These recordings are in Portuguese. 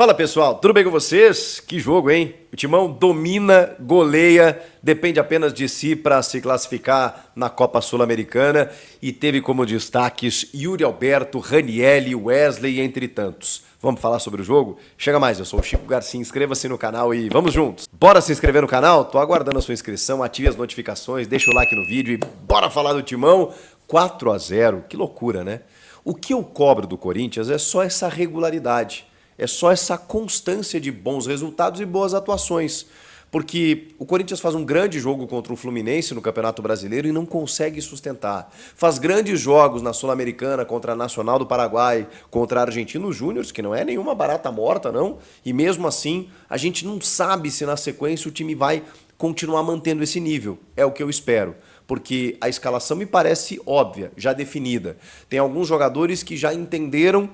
Fala pessoal, tudo bem com vocês? Que jogo, hein? O Timão domina, goleia, depende apenas de si para se classificar na Copa Sul-Americana e teve como destaques Yuri Alberto, Ranielli, Wesley, entre tantos. Vamos falar sobre o jogo? Chega mais, eu sou o Chico Garcia, inscreva-se no canal e vamos juntos. Bora se inscrever no canal? Tô aguardando a sua inscrição, ative as notificações, deixa o like no vídeo e bora falar do Timão. 4-0, que loucura, né? O que eu cobro do Corinthians é só essa regularidade. É só essa constância de bons resultados e boas atuações. Porque o Corinthians faz um grande jogo contra o Fluminense no Campeonato Brasileiro e não consegue sustentar. Faz grandes jogos na Sul-Americana contra a Nacional do Paraguai, contra a Argentinos Júniors, que não é nenhuma barata morta, não. E mesmo assim, a gente não sabe se na sequência o time vai continuar mantendo esse nível. É o que eu espero. Porque a escalação me parece óbvia, já definida. Tem alguns jogadores que já entenderam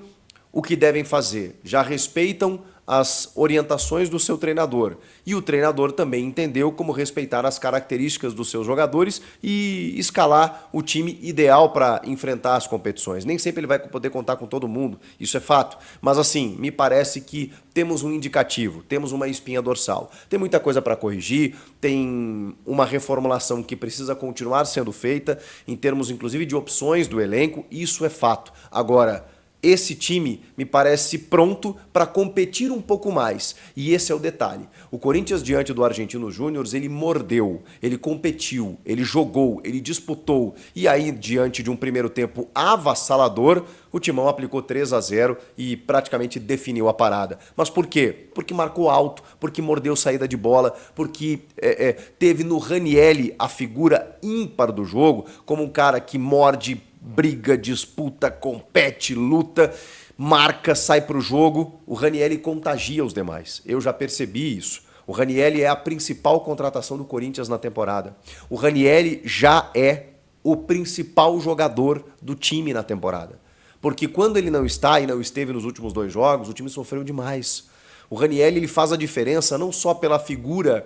o que devem fazer, já respeitam as orientações do seu treinador. E o treinador também entendeu como respeitar as características dos seus jogadores e escalar o time ideal para enfrentar as competições. Nem sempre ele vai poder contar com todo mundo, isso é fato. Mas assim, me parece que temos um indicativo, temos uma espinha dorsal. Tem muita coisa para corrigir, tem uma reformulação que precisa continuar sendo feita, em termos inclusive de opções do elenco, isso é fato. Agora, esse time me parece pronto para competir um pouco mais. E esse é o detalhe. O Corinthians, diante do Argentinos Júniors, ele mordeu, ele competiu, ele jogou, ele disputou. E aí, diante de um primeiro tempo avassalador, o Timão aplicou 3-0 e praticamente definiu a parada. Mas por quê? Porque marcou alto, porque mordeu saída de bola, porque teve no Ranielli a figura ímpar do jogo, como um cara que morde, briga, disputa, compete, luta, marca, sai pro jogo. O Ranielli contagia os demais. Eu já percebi isso. O Ranielli é a principal contratação do Corinthians na temporada. O Ranielli já é o principal jogador do time na temporada. Porque quando ele não está e não esteve nos últimos 2 jogos, o time sofreu demais. O Ranielli ele faz a diferença não só pela figura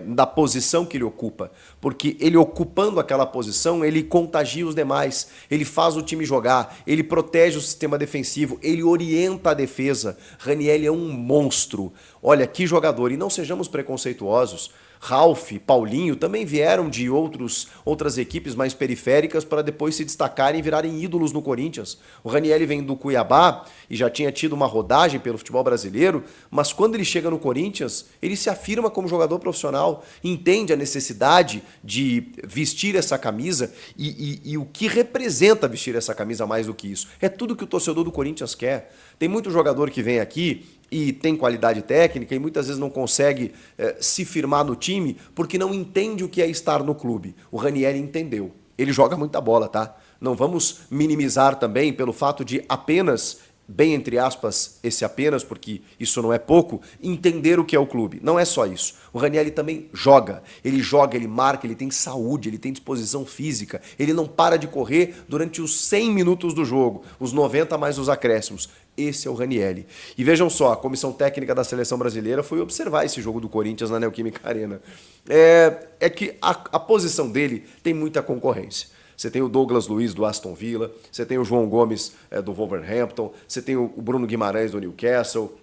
da posição que ele ocupa, porque ele ocupando aquela posição, ele contagia os demais, ele faz o time jogar, ele protege o sistema defensivo, ele orienta a defesa. Ranielli é um monstro. Olha, que jogador. E não sejamos preconceituosos. Ralf, Paulinho também vieram de outras equipes mais periféricas para depois se destacarem e virarem ídolos no Corinthians. O Ranielli vem do Cuiabá e já tinha tido uma rodagem pelo futebol brasileiro, mas quando ele chega no Corinthians, ele se afirma como jogador profissional, entende a necessidade de vestir essa camisa e o que representa vestir essa camisa mais do que isso. É tudo que o torcedor do Corinthians quer. Tem muito jogador que vem aqui e tem qualidade técnica e muitas vezes não consegue se firmar no time porque não entende o que é estar no clube. O Ranielli entendeu. Ele joga muita bola, tá? Não vamos minimizar também pelo fato de apenas, bem entre aspas, esse apenas, porque isso não é pouco, entender o que é o clube. Não é só isso. O Ranielli também joga, ele marca, ele tem saúde, ele tem disposição física, ele não para de correr durante os 100 minutos do jogo, os 90 mais os acréscimos. Esse é o Ranielli. E vejam só, a comissão técnica da seleção brasileira foi observar esse jogo do Corinthians na Neoquímica Arena. É que a posição dele tem muita concorrência. Você tem o Douglas Luiz do Aston Villa, você tem o João Gomes do Wolverhampton, você tem o Bruno Guimarães do Newcastle,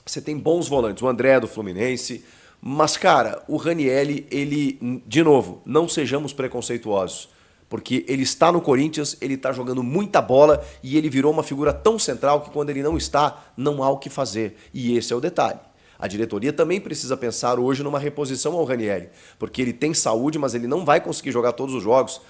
você tem bons volantes, o André do Fluminense. Mas, cara, o Ranielli, ele, de novo, não sejamos preconceituosos. Porque ele está no Corinthians, ele está jogando muita bola e ele virou uma figura tão central que quando ele não está, não há o que fazer. E esse é o detalhe. A diretoria também precisa pensar hoje numa reposição ao Ranielli, porque ele tem saúde, mas ele não vai conseguir jogar todos os jogos.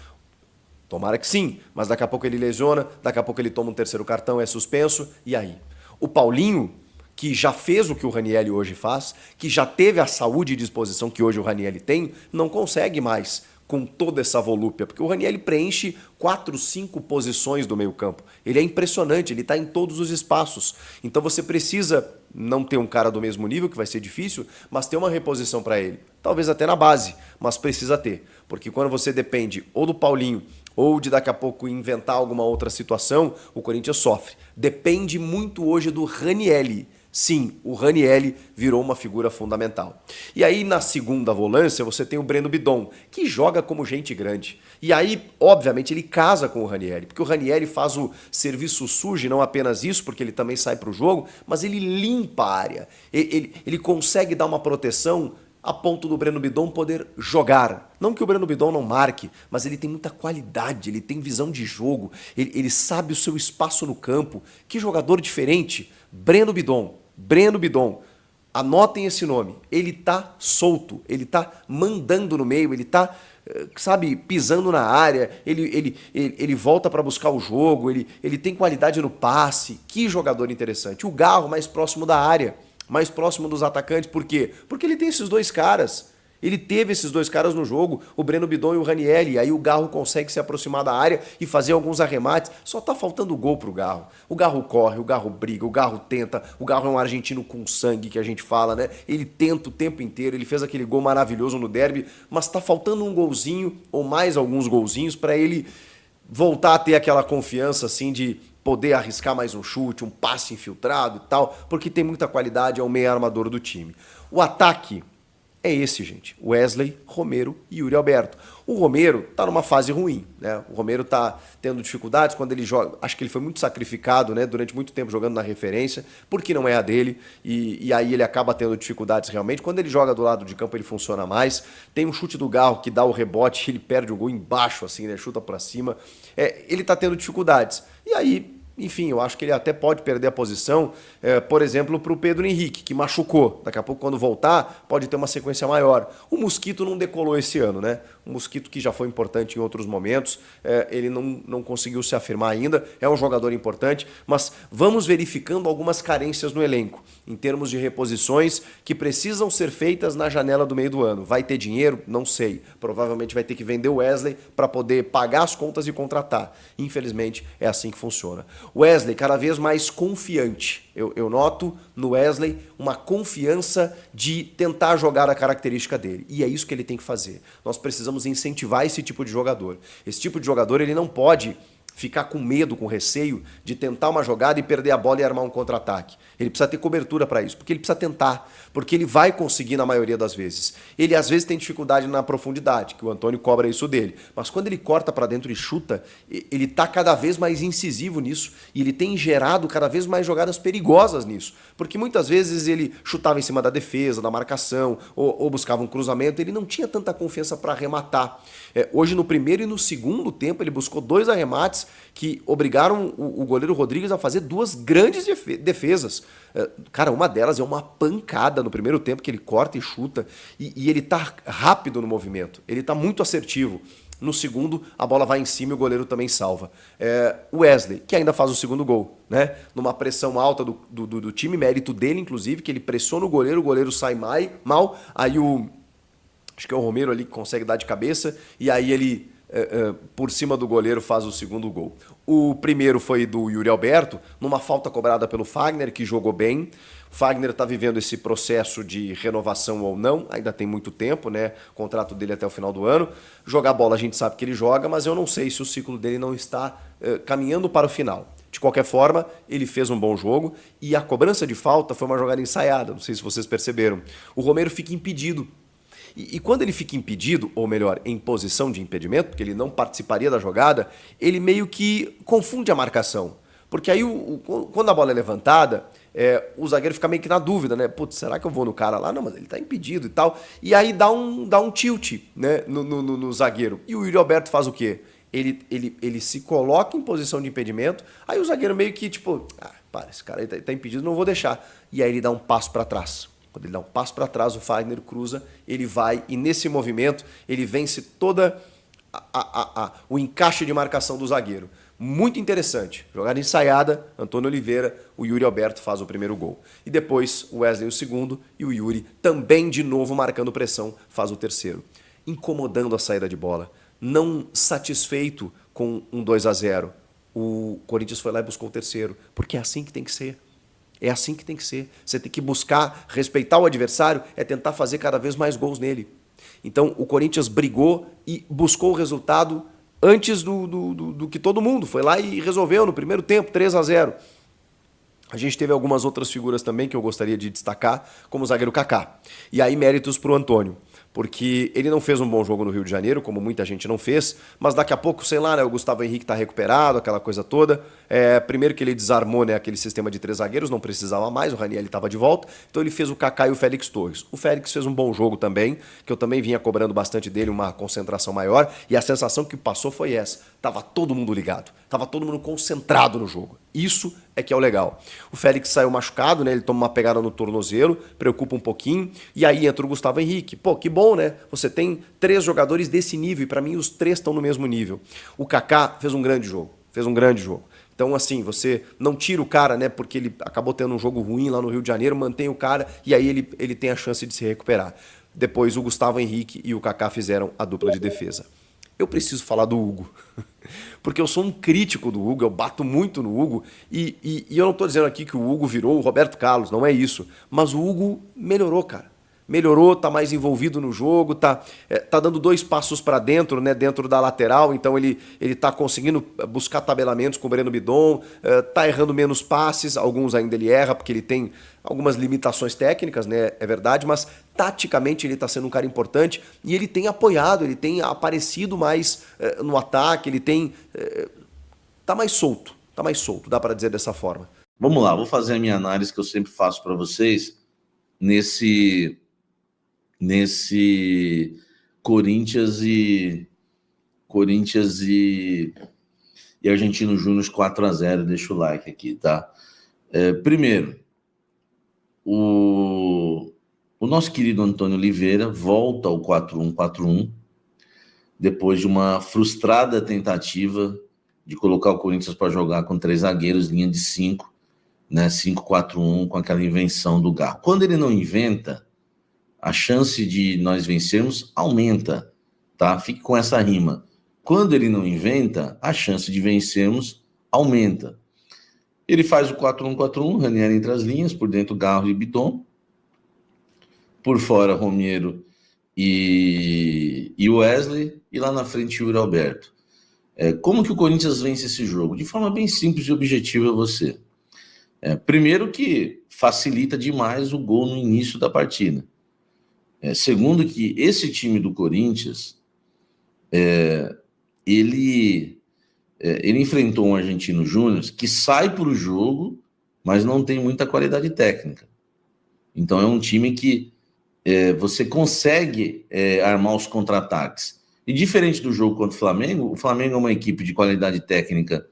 Tomara que sim, mas daqui a pouco ele lesiona, daqui a pouco ele toma um 3º cartão, é suspenso, e aí? O Paulinho, que já fez o que o Ranielli hoje faz, que já teve a saúde e disposição que hoje o Ranielli tem, não consegue mais com toda essa volúpia, porque o Ranielli preenche 4, 5 posições do meio campo. Ele é impressionante, ele está em todos os espaços. Então você precisa não ter um cara do mesmo nível, que vai ser difícil, mas ter uma reposição para ele. Talvez até na base, mas precisa ter. Porque quando você depende ou do Paulinho, ou de daqui a pouco inventar alguma outra situação, o Corinthians sofre. Depende muito hoje do Ranielli. Sim, o Ranieri virou uma figura fundamental. E aí na segunda volância você tem o Breno Bidon, que joga como gente grande. E aí, obviamente, ele casa com o Ranieri, porque o Ranieri faz o serviço sujo, e não apenas isso, porque ele também sai para o jogo, mas ele limpa a área. Ele consegue dar uma proteção a ponto do Breno Bidon poder jogar. Não que o Breno Bidon não marque, mas ele tem muita qualidade, ele tem visão de jogo, ele sabe o seu espaço no campo. Que jogador diferente! Breno Bidon. Breno Bidon. Anotem esse nome. Ele tá solto, ele tá mandando no meio, ele tá, sabe, pisando na área, ele volta para buscar o jogo, ele tem qualidade no passe. Que jogador interessante. O Garro mais próximo da área, mais próximo dos atacantes. Por quê? Porque ele tem esses dois caras. Ele teve esses dois caras no jogo, o Breno Bidon e o Ranieri. Aí o Garro consegue se aproximar da área e fazer alguns arremates. Só tá faltando gol pro Garro. O Garro corre, o Garro briga, o Garro tenta. O Garro é um argentino com sangue, que a gente fala, né? Ele tenta o tempo inteiro, ele fez aquele gol maravilhoso no derby, mas tá faltando um golzinho ou mais alguns golzinhos para ele voltar a ter aquela confiança assim de poder arriscar mais um chute, um passe infiltrado e tal, porque tem muita qualidade, é o meio armador do time. O ataque é esse, gente. Wesley, Romero e Yuri Alberto. O Romero tá numa fase ruim, né? O Romero tá tendo dificuldades quando ele joga. Acho que ele foi muito sacrificado, né? Durante muito tempo jogando na referência, porque não é a dele. E aí ele acaba tendo dificuldades realmente. Quando ele joga do lado de campo, ele funciona mais. Tem um chute do Garro que dá o rebote, ele perde o gol embaixo, assim, né? Chuta pra cima. Ele tá tendo dificuldades. E aí, enfim, eu acho que ele até pode perder a posição, por exemplo, para o Pedro Henrique, que machucou. Daqui a pouco, quando voltar, pode ter uma sequência maior. O Mosquito não decolou esse ano, né? O Mosquito, que já foi importante em outros momentos, ele não conseguiu se afirmar ainda. É um jogador importante, mas vamos verificando algumas carências no elenco, em termos de reposições que precisam ser feitas na janela do meio do ano. Vai ter dinheiro? Não sei. Provavelmente vai ter que vender o Wesley para poder pagar as contas e contratar. Infelizmente, é assim que funciona. Wesley cada vez mais confiante. Eu noto no Wesley uma confiança de tentar jogar a característica dele. E é isso que ele tem que fazer. Nós precisamos incentivar esse tipo de jogador. Esse tipo de jogador ele não pode ficar com medo, com receio de tentar uma jogada e perder a bola e armar um contra-ataque. Ele precisa ter cobertura para isso, porque ele precisa tentar, porque ele vai conseguir na maioria das vezes. Ele às vezes tem dificuldade na profundidade, que o Antônio cobra isso dele, mas quando ele corta para dentro e chuta, ele está cada vez mais incisivo nisso e ele tem gerado cada vez mais jogadas perigosas nisso, porque muitas vezes ele chutava em cima da defesa, da marcação, ou buscava um cruzamento, ele não tinha tanta confiança para arrematar. Hoje no primeiro e no segundo tempo ele buscou 2 arremates que obrigaram o goleiro Rodrigues a fazer 2 grandes defesas. Cara, uma delas é uma pancada no primeiro tempo, que ele corta e chuta, e ele tá rápido no movimento, ele tá muito assertivo. No segundo, a bola vai em cima e o goleiro também salva. O Wesley, que ainda faz o segundo gol, né? Numa pressão alta do time, mérito dele, inclusive, que ele pressiona o goleiro sai mal, aí acho que é o Romero ali que consegue dar de cabeça, e aí ele, por cima do goleiro, faz o segundo gol. O primeiro foi do Yuri Alberto, numa falta cobrada pelo Fagner, que jogou bem. O Fagner está vivendo esse processo de renovação ou não, ainda tem muito tempo, né? O contrato dele até o final do ano. Jogar bola a gente sabe que ele joga, mas eu não sei se o ciclo dele não está caminhando para o final. De qualquer forma, ele fez um bom jogo e a cobrança de falta foi uma jogada ensaiada, não sei se vocês perceberam. O Romero fica impedido. E quando ele fica impedido, ou melhor, em posição de impedimento, porque ele não participaria da jogada, ele meio que confunde a marcação. Porque aí, quando a bola é levantada, o zagueiro fica meio que na dúvida, né? Putz, será que eu vou no cara lá? Não, mas ele tá impedido e tal. E aí dá um tilt, né, no zagueiro. E o Yuri Alberto faz o quê? Ele se coloca em posição de impedimento, aí o zagueiro meio que tipo, para, esse cara aí tá impedido, não vou deixar. E aí ele dá um passo para trás. Quando ele dá um passo para trás, o Fagner cruza, ele vai e nesse movimento ele vence toda o encaixe de marcação do zagueiro. Muito interessante. Jogada ensaiada, Antônio Oliveira, o Yuri Alberto faz o primeiro gol. E depois o Wesley o segundo e o Yuri também de novo marcando pressão faz o terceiro. Incomodando a saída de bola. Não satisfeito com um 2-0. O Corinthians foi lá e buscou o terceiro. Porque é assim que tem que ser. É assim que tem que ser. Você tem que buscar respeitar o adversário, é tentar fazer cada vez mais gols nele. Então o Corinthians brigou e buscou o resultado antes do que todo mundo. Foi lá e resolveu no primeiro tempo, 3-0. A gente teve algumas outras figuras também que eu gostaria de destacar, como o zagueiro Kaká. E aí méritos para o Antônio, porque ele não fez um bom jogo no Rio de Janeiro, como muita gente não fez, mas daqui a pouco, sei lá, né, o Gustavo Henrique está recuperado, aquela coisa toda. Primeiro que ele desarmou, né, aquele sistema de 3 zagueiros, não precisava mais, o Ranieri estava de volta, então ele fez o Kaká e o Félix Torres. O Félix fez um bom jogo também, que eu também vinha cobrando bastante dele, uma concentração maior, e a sensação que passou foi essa, tava todo mundo ligado, tava todo mundo concentrado no jogo. Isso é que é o legal. O Félix saiu machucado, né? Ele toma uma pegada no tornozelo, preocupa um pouquinho, e aí entra o Gustavo Henrique. Pô, que bom, né? Você tem 3 jogadores desse nível, e pra mim os 3 estão no mesmo nível. O Kaká fez um grande jogo, Então, assim, você não tira o cara, né? Porque ele acabou tendo um jogo ruim lá no Rio de Janeiro, mantém o cara e aí ele tem a chance de se recuperar. Depois o Gustavo Henrique e o Kaká fizeram a dupla de defesa. Eu preciso falar do Hugo, porque eu sou um crítico do Hugo, eu bato muito no Hugo, e eu não estou dizendo aqui que o Hugo virou o Roberto Carlos, não é isso, mas o Hugo melhorou, cara. Melhorou, tá mais envolvido no jogo, tá dando 2 passos para dentro, né, dentro da lateral, então ele tá conseguindo buscar tabelamentos com o Breno Bidon, tá errando menos passes, alguns ainda ele erra porque ele tem algumas limitações técnicas, né, é verdade, mas taticamente ele tá sendo um cara importante e ele tem apoiado, ele tem aparecido mais no ataque, ele tem tá mais solto, dá para dizer dessa forma. Vamos lá, vou fazer a minha análise que eu sempre faço para vocês nesse Corinthians e Argentino Júnior 4-0. Deixa o like aqui, tá? Primeiro, o nosso querido Antônio Oliveira volta ao 4-1-4-1 depois de uma frustrada tentativa de colocar o Corinthians para jogar com 3 zagueiros, linha de 5, né? 5-4-1, com aquela invenção do Garro. Quando ele não inventa, a chance de nós vencermos aumenta, tá? Fique com essa rima. Quando ele não inventa, a chance de vencermos aumenta. Ele faz o 4-1-4-1, Ranieri entre as linhas, por dentro Garro e Bidon, por fora Romero e Wesley, e lá na frente Yuri Alberto. Como que o Corinthians vence esse jogo? De forma bem simples e objetiva você. Primeiro que facilita demais o gol no início da partida. Segundo que esse time do Corinthians, ele enfrentou um Argentino Júnior que sai para o jogo, mas não tem muita qualidade técnica. Então é um time que você consegue armar os contra-ataques. E diferente do jogo contra o Flamengo é uma equipe de qualidade técnica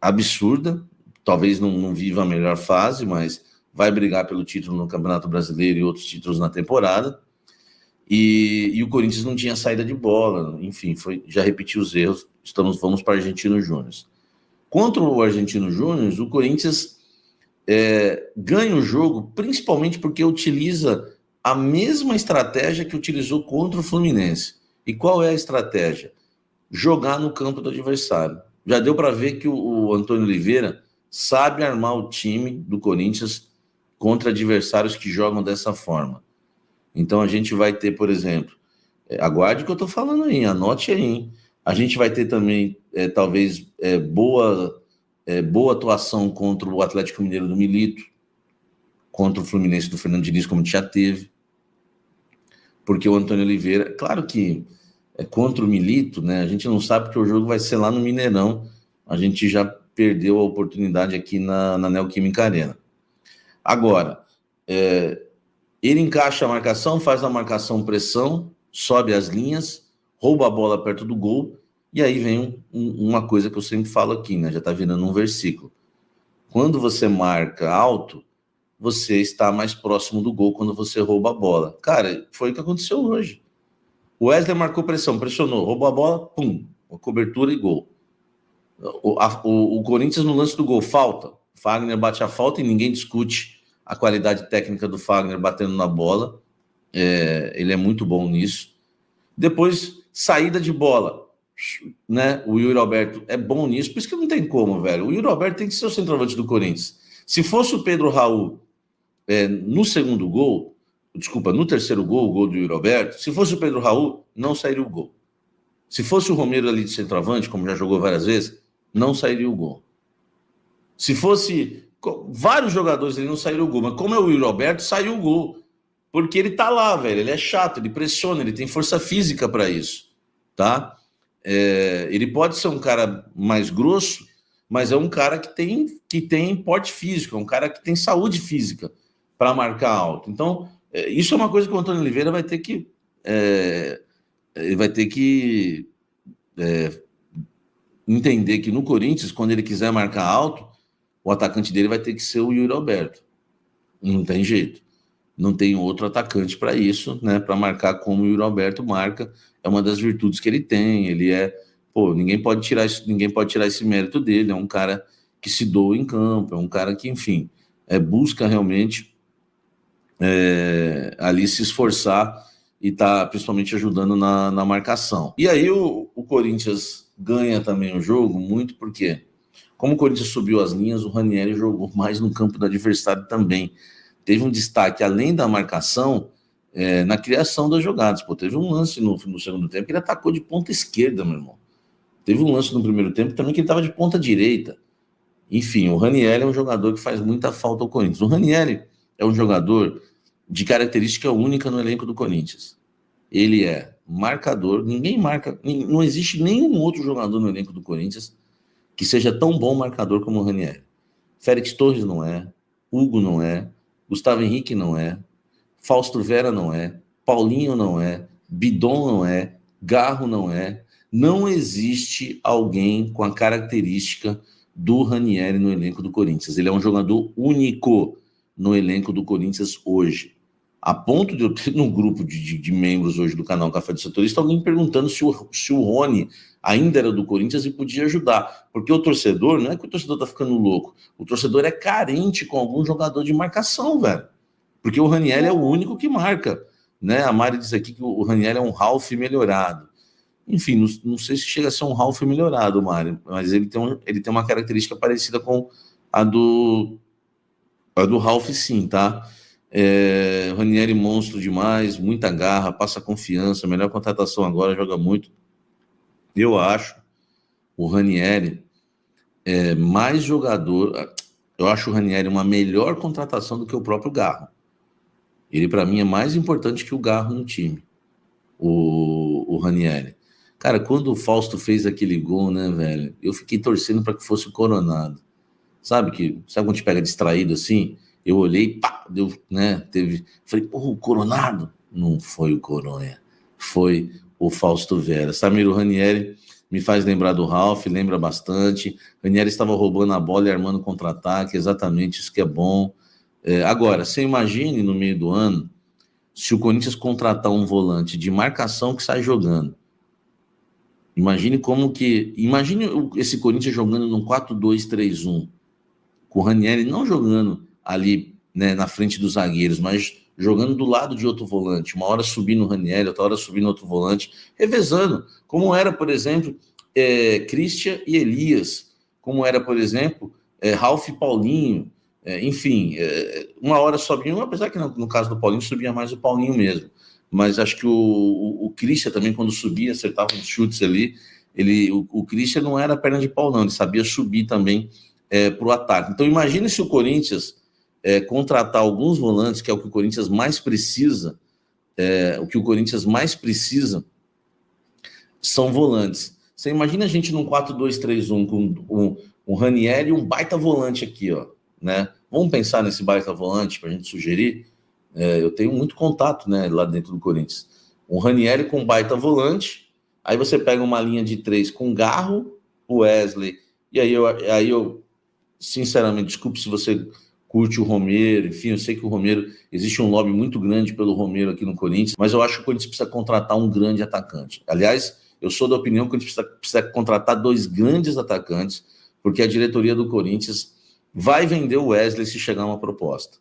absurda, talvez não viva a melhor fase, mas vai brigar pelo título no Campeonato Brasileiro e outros títulos na temporada, e o Corinthians não tinha saída de bola, enfim, já repetiu os erros, vamos para o Argentino Júnior. Contra o Argentino Júnior, o Corinthians ganha o jogo, principalmente porque utiliza a mesma estratégia que utilizou contra o Fluminense. E qual é a estratégia? Jogar no campo do adversário. Já deu para ver que o Antônio Oliveira sabe armar o time do Corinthians contra adversários que jogam dessa forma. Então a gente vai ter, por exemplo, aguarde o que eu estou falando aí, anote aí, hein? A gente vai ter também, talvez, boa atuação contra o Atlético Mineiro do Milito, contra o Fluminense do Fernando Diniz, como já teve, porque o Antônio Oliveira, claro que contra o Milito, né? A gente não sabe porque o jogo vai ser lá no Mineirão, a gente já perdeu a oportunidade aqui na Neoquímica Arena. Agora, ele encaixa a marcação, faz a marcação pressão, sobe as linhas, rouba a bola perto do gol, e aí vem uma coisa que eu sempre falo aqui, né? Já está virando um versículo. Quando você marca alto, você está mais próximo do gol quando você rouba a bola. Cara, foi o que aconteceu hoje. O Wesley marcou pressão, pressionou, roubou a bola, pum, cobertura e gol. O Corinthians no lance do gol, falta. Fagner bate a falta e ninguém discute a qualidade técnica do Fagner batendo na bola. Ele é muito bom nisso. Depois, saída de bola, né? O Yuri Alberto é bom nisso, por isso que não tem como, velho. O Yuri Alberto tem que ser o centroavante do Corinthians. Se fosse o Pedro Raul no segundo gol, no terceiro gol, o gol do Yuri Alberto, se fosse o Pedro Raul, não sairia o gol. Se fosse o Romero ali de centroavante, como já jogou várias vezes, não sairia o gol. Se fosse vários jogadores ele não saiu o gol, mas como é o Yuri Alberto, saiu o gol. Porque ele tá lá, velho, ele é chato, ele pressiona, ele tem força física para isso, tá? Ele pode ser um cara mais grosso, mas é um cara que tem porte físico, é um cara que tem saúde física para marcar alto. Então, isso é uma coisa que o Antônio Oliveira vai ter que ele vai ter que entender que no Corinthians, quando ele quiser marcar alto, o atacante dele vai ter que ser o Yuri Alberto. Não tem jeito. Não tem outro atacante para isso, né? Para marcar como o Yuri Alberto marca. É uma das virtudes que ele tem. Ele ninguém pode tirar esse mérito dele. É um cara que se doa em campo, é um cara que, enfim, busca realmente ali se esforçar e tá principalmente ajudando na marcação. E aí o Corinthians ganha também o jogo muito porque, como o Corinthians subiu as linhas, o Ranieri jogou mais no campo do adversário também. Teve um destaque, além da marcação, na criação das jogadas. Teve um lance no segundo tempo que ele atacou de ponta esquerda, meu irmão. Teve um lance no primeiro tempo também que ele estava de ponta direita. Enfim, o Ranieri é um jogador que faz muita falta ao Corinthians. O Ranieri é um jogador de característica única no elenco do Corinthians. Ele é marcador, ninguém marca, não existe nenhum outro jogador no elenco do Corinthians que seja tão bom marcador como o Ranieri. Félix Torres não é, Hugo não é, Gustavo Henrique não é, Fausto Vera não é, Paulinho não é, Bidon não é, Garro não é. Não existe alguém com a característica do Ranieri no elenco do Corinthians. Ele é um jogador único no elenco do Corinthians hoje. A ponto de eu ter no grupo de membros hoje do canal Café do Setorista alguém perguntando se o Rony ainda era do Corinthians e podia ajudar. Porque o torcedor, não é que o torcedor tá ficando louco, o torcedor é carente com algum jogador de marcação, velho. Porque o Ranieri é o único que marca, né? A Mari diz aqui que o Ranieri é um Ralf melhorado. Enfim, não sei se chega a ser um Ralf melhorado, Mari, mas ele tem uma característica parecida com a do Ralf, sim, tá? Ranieri monstro demais, muita garra, passa confiança, melhor contratação agora, joga muito. Eu acho o Ranieri mais jogador. Eu acho o Ranieri uma melhor contratação do que o próprio Garro. Ele, para mim, é mais importante que o Garro no time, o Ranieri. Cara, quando o Fausto fez aquele gol, né, velho, eu fiquei torcendo para que fosse o Coronado. Sabe quando te pega distraído assim? Eu olhei, pá, deu, né, falei, o Coronado? Não foi o Coronha, foi o Fausto Vera. Samir, o Ranieri me faz lembrar do Ralf, lembra bastante. O Ranieri estava roubando a bola e armando contra-ataque, exatamente isso que é bom. Agora, você imagine no meio do ano, se o Corinthians contratar um volante de marcação que sai jogando. Imagine esse Corinthians jogando num 4-2-3-1, com o Ranieri não jogando ali, né, na frente dos zagueiros, mas jogando do lado de outro volante, uma hora subindo o Ranieri, outra hora subindo outro volante, revezando, como era, por exemplo, Christian e Elias, como era, por exemplo, Ralf e Paulinho, enfim, uma hora sobe um, apesar que no caso do Paulinho subia mais o Paulinho mesmo, mas acho que o Christian também, quando subia, acertava uns chutes ali, o Christian não era perna de pau não, ele sabia subir também para o ataque. Então imagine se o Corinthians contratar alguns volantes, que é o que o Corinthians mais precisa, o que o Corinthians mais precisa são volantes. Você imagina a gente num 4-2-3-1 com um Ranieri e um baita volante aqui, ó, né? Vamos pensar nesse baita volante para a gente sugerir? Eu tenho muito contato, né, lá dentro do Corinthians. Um Ranieri com baita volante, aí você pega uma linha de 3 com Garro, Wesley, e aí eu sinceramente, desculpe se você curte o Romero, enfim, eu sei que o Romero, existe um lobby muito grande pelo Romero aqui no Corinthians, mas eu acho que o Corinthians precisa contratar um grande atacante. Aliás, eu sou da opinião que o Corinthians precisa contratar 2 grandes atacantes, porque a diretoria do Corinthians vai vender o Wesley se chegar uma proposta.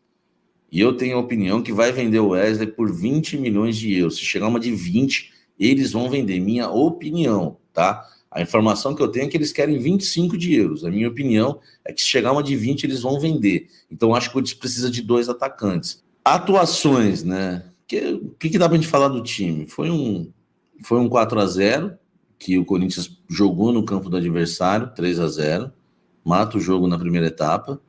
E eu tenho a opinião que vai vender o Wesley por 20 milhões de euros. Se chegar uma de 20, eles vão vender. Minha opinião, tá? A informação que eu tenho é que eles querem 25 de euros. A minha opinião é que se chegar uma de 20, eles vão vender. Então, acho que o Corinthians precisa de 2 atacantes. Atuações, né? O que dá pra gente falar do time? Foi um 4-0, que o Corinthians jogou no campo do adversário, 3-0. mata o jogo na primeira etapa,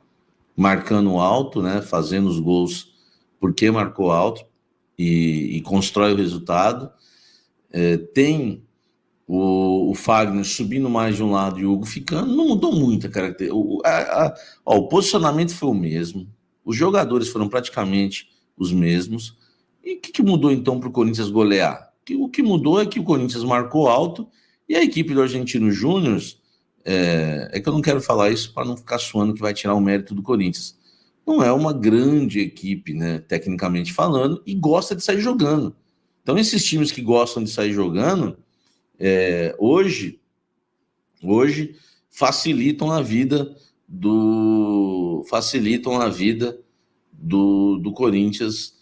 marcando alto, né, fazendo os gols porque marcou alto e constrói o resultado. Tem o Fagner subindo mais de um lado e o Hugo ficando, não mudou muito a característica. O posicionamento foi o mesmo, os jogadores foram praticamente os mesmos. E o que mudou então para o Corinthians golear? O que mudou é que o Corinthians marcou alto e a equipe do Argentino Júnior, que eu não quero falar isso para não ficar suando que vai tirar o mérito do Corinthians. Não é uma grande equipe, né, tecnicamente falando, e gosta de sair jogando. Então, esses times que gostam de sair jogando, hoje facilitam a vida do Corinthians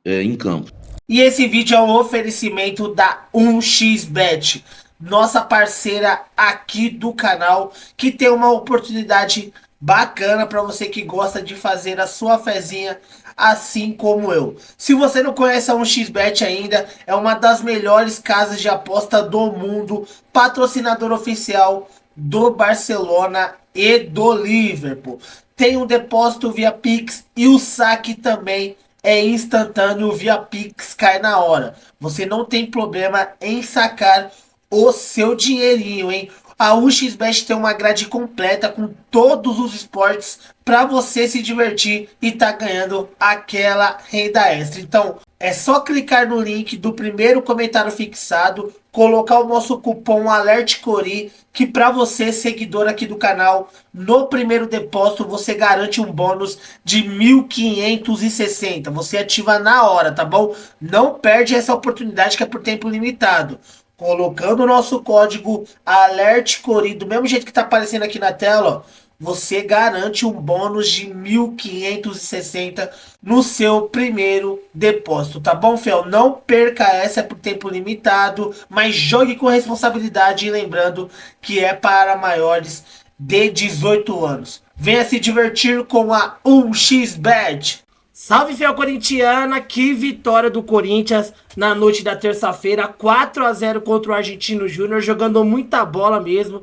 em campo. E esse vídeo é um oferecimento da 1xBet, nossa parceira aqui do canal, que tem uma oportunidade bacana para você que gosta de fazer a sua fezinha assim como eu. Se você não conhece a 1xBet ainda, é uma das melhores casas de aposta do mundo, patrocinador oficial do Barcelona e do Liverpool. Tem um depósito via Pix e o saque também é instantâneo via Pix, cai na hora. Você não tem problema em sacar o seu dinheirinho, hein? A 1xBet tem uma grade completa com todos os esportes para você se divertir e tá ganhando aquela renda extra. Então, é só clicar no link do primeiro comentário fixado, colocar o nosso cupom ALERTCORI, que para você, seguidor aqui do canal, no primeiro depósito você garante um bônus de 1.560. Você ativa na hora, tá bom? Não perde essa oportunidade que é por tempo limitado. Colocando o nosso código ALERTCORI, do mesmo jeito que tá aparecendo aqui na tela, ó, você garante um bônus de 1.560 no seu primeiro depósito, tá bom, fiel? Não perca essa, é por tempo limitado, mas jogue com responsabilidade e lembrando que é para maiores de 18 anos. Venha se divertir com a 1xBet. Salve, fiel corintiana, que vitória do Corinthians na noite da terça-feira, 4-0 contra o Argentino Júnior, jogando muita bola mesmo.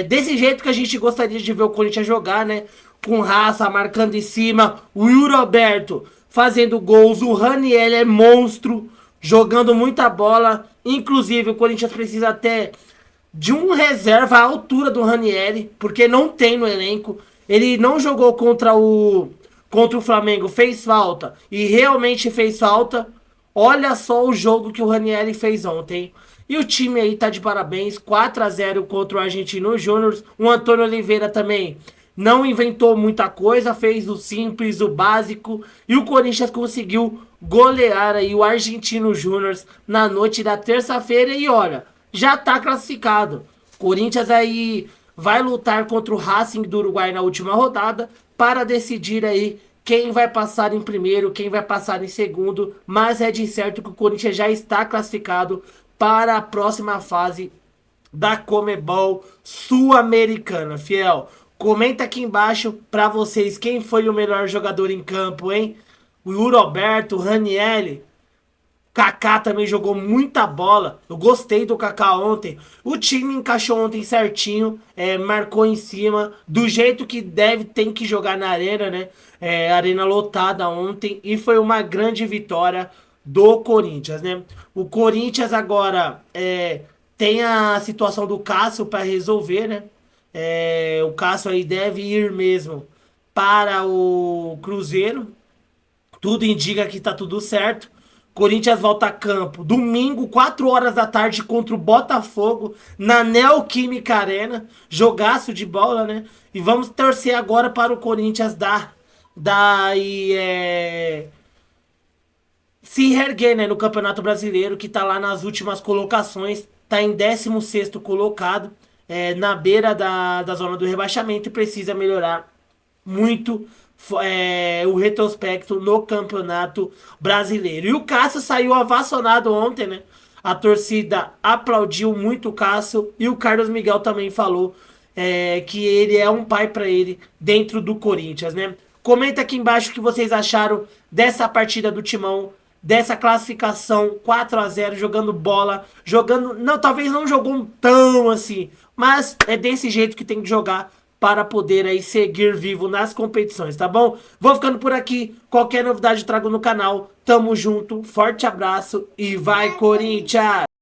Desse jeito que a gente gostaria de ver o Corinthians jogar, né? Com raça, marcando em cima, o Yuri Alberto fazendo gols, o Raniel é monstro, jogando muita bola. Inclusive, o Corinthians precisa até de um reserva à altura do Raniel, porque não tem no elenco. Ele não jogou contra o Flamengo, fez falta, e realmente fez falta. Olha só o jogo que o Raniel fez ontem. E o time aí tá de parabéns, 4-0 contra o Argentino Júnior. O Antônio Oliveira também não inventou muita coisa, fez o simples, o básico. E o Corinthians conseguiu golear aí o Argentino Júnior na noite da terça-feira. E olha, já tá classificado. Corinthians aí vai lutar contra o Racing do Uruguai na última rodada para decidir aí quem vai passar em primeiro, quem vai passar em segundo. Mas é de certo que o Corinthians já está classificado para a próxima fase da Conmebol Sul-Americana, fiel. Comenta aqui embaixo para vocês quem foi o melhor jogador em campo, hein? O Yuri Alberto, o Raniel, Kaká também jogou muita bola. Eu gostei do Kaká ontem. O time encaixou ontem certinho, marcou em cima, do jeito que tem que jogar na arena, né? Arena lotada ontem, e foi uma grande vitória do Corinthians, né? O Corinthians agora tem a situação do Cássio para resolver, né? O Cássio aí deve ir mesmo para o Cruzeiro. Tudo indica que tá tudo certo. Corinthians volta a campo domingo, 4 horas da tarde, contra o Botafogo, na Neoquímica Arena. Jogaço de bola, né? E vamos torcer agora para o Corinthians se reerguer, né, no Campeonato Brasileiro, que tá lá nas últimas colocações, tá em 16º colocado, na beira da zona do rebaixamento, e precisa melhorar muito o retrospecto no Campeonato Brasileiro. E o Cássio saiu avassonado ontem, né? A torcida aplaudiu muito o Cássio, e o Carlos Miguel também falou que ele é um pai para ele dentro do Corinthians, né? Comenta aqui embaixo o que vocês acharam dessa partida do Timão dessa classificação 4-0, jogando bola, jogando, não, talvez não jogou tão assim, mas é desse jeito que tem que jogar para poder aí seguir vivo nas competições, tá bom? Vou ficando por aqui, qualquer novidade eu trago no canal, tamo junto, forte abraço e vai Corinthians!